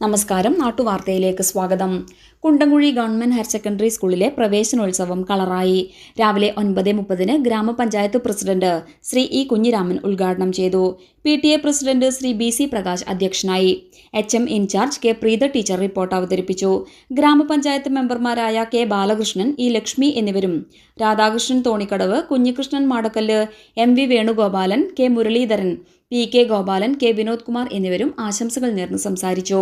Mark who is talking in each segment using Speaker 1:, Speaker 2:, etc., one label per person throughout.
Speaker 1: നമസ്കാരം, നാട്ടുവാർത്തയിലേക്ക് സ്വാഗതം. Kundamkuzhi government higher secondary സ്കൂളിലെ പ്രവേശനോത്സവം കളറായി. രാവിലെ 9:30 ഗ്രാമപഞ്ചായത്ത് പ്രസിഡന്റ് ശ്രീ ഇ കുഞ്ഞിരാമൻ ഉദ്ഘാടനം ചെയ്തു. PTA president Shri BC Prakash അധ്യക്ഷനായി. HM incharge K Preetha teacher report അവതരിപ്പിച്ചു. ഗ്രാമപഞ്ചായത്ത് മെമ്പർമാരായ കെ ബാലകൃഷ്ണൻ, ഇ ലക്ഷ്മി എന്നിവരും Radhakrishnan Thonikkadavu, Kunhikrishnan Madakkallu, MV Venugopalan, K Muraleedharan, PK Gopalan, K Vinod Kumar എന്നിവരും ആശംസകൾ നേർന്ന് സംസാരിച്ചു.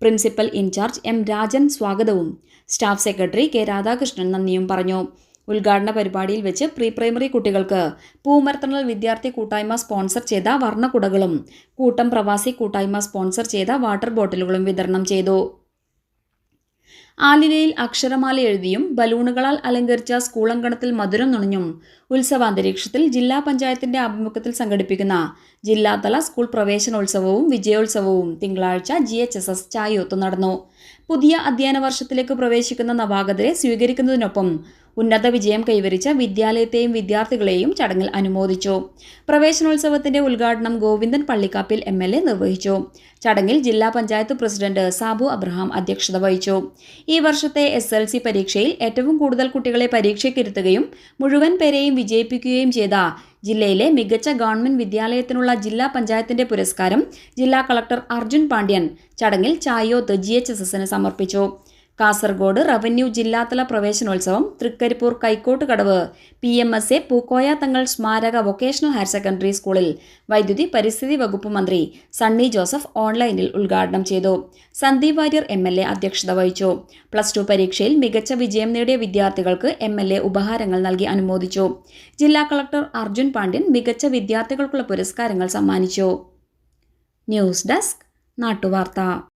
Speaker 1: പ്രിൻസിപ്പൽ ഇൻചാർജ് M രാജൻ സ്വാഗതവും സ്റ്റാഫ് സെക്രട്ടറി കെ രാധാകൃഷ്ണൻ നന്ദിയും പറഞ്ഞു. ഉദ്ഘാടന പരിപാടിയിൽ വെച്ച് പ്രീ പ്രൈമറി കുട്ടികൾക്ക് പൂമരത്തണൽ വിദ്യാർത്ഥി കൂട്ടായ്മ സ്പോൺസർ ചെയ്ത വർണ്ണക്കുടകളും കൂട്ടം പ്രവാസി കൂട്ടായ്മ സ്പോൺസർ ചെയ്ത വാട്ടർ ബോട്ടിലുകളും വിതരണം ചെയ്തു. ആലിലയിൽ അക്ഷരമാല എഴുതിയും ബലൂണുകളാൽ അലങ്കരിച്ച സ്കൂൾ അങ്കണത്തിൽ മധുരം നുണഞ്ഞും ഉത്സവാന്തരീക്ഷത്തിൽ ജില്ലാ പഞ്ചായത്തിന്റെ ആഭിമുഖ്യത്തിൽ സംഘടിപ്പിക്കുന്ന ജില്ലാതല സ്കൂൾ പ്രവേശനോത്സവവും വിജയോത്സവവും തിങ്കളാഴ്ച GHSS ചായോത്ത് നടന്നു. പുതിയ അധ്യയന വർഷത്തിലേക്ക് പ്രവേശിക്കുന്ന നവാഗതരെ സ്വീകരിക്കുന്നതിനൊപ്പം ഉന്നത വിജയം കൈവരിച്ച വിദ്യാലയത്തെയും വിദ്യാർത്ഥികളെയും ചടങ്ങിൽ അനുമോദിച്ചു. പ്രവേശനോത്സവത്തിന്റെ ഉദ്ഘാടനം ഗോവിന്ദൻ പള്ളിക്കാപ്പിൽ MLA നിർവഹിച്ചു. ചടങ്ങിൽ ജില്ലാ പഞ്ചായത്ത് പ്രസിഡന്റ് സാബു അബ്രഹാം അധ്യക്ഷത വഹിച്ചു. ഈ വർഷത്തെ SLC പരീക്ഷയിൽ ഏറ്റവും കൂടുതൽ കുട്ടികളെ പരീക്ഷയ്ക്കിരുത്തുകയും മുഴുവൻ പേരെയും വിജയിപ്പിക്കുകയും ചെയ്ത ജില്ലയിലെ മികച്ച ഗവൺമെന്റ് വിദ്യാലയത്തിനുള്ള ജില്ലാ പഞ്ചായത്തിന്റെ പുരസ്കാരം ജില്ലാ കളക്ടർ അർജുൻ പാണ്ഡ്യൻ ചടങ്ങിൽ ചായോത്ത് GHSSന് സമർപ്പിച്ചു. കാസർഗോഡ് റവന്യൂ ജില്ലാതല പ്രവേശനോത്സവം തൃക്കരിപ്പൂർ കൈക്കോട്ട് കടവ് PMSA പൂക്കോയ തങ്ങൾ സ്മാരക വൊക്കേഷണൽ ഹയർ സെക്കൻഡറി സ്കൂളിൽ വൈദ്യുതി പരിസ്ഥിതി വകുപ്പ് മന്ത്രി സണ്ണി ജോസഫ് ഓൺലൈനിൽ ഉദ്ഘാടനം ചെയ്തു. സന്ദീപ് വാര്യർ MLA അധ്യക്ഷത വഹിച്ചു. +2 പരീക്ഷയിൽ മികച്ച വിജയം നേടിയ വിദ്യാർത്ഥികൾക്ക് MLA ഉപഹാരങ്ങൾ നൽകി അനുമോദിച്ചു. ജില്ലാ കളക്ടർ അർജുൻ പാണ്ഡ്യൻ മികച്ച വിദ്യാർത്ഥികൾക്കുള്ള പുരസ്കാരങ്ങൾ സമ്മാനിച്ചു. News desk, നാട്ടുവാർത്ത.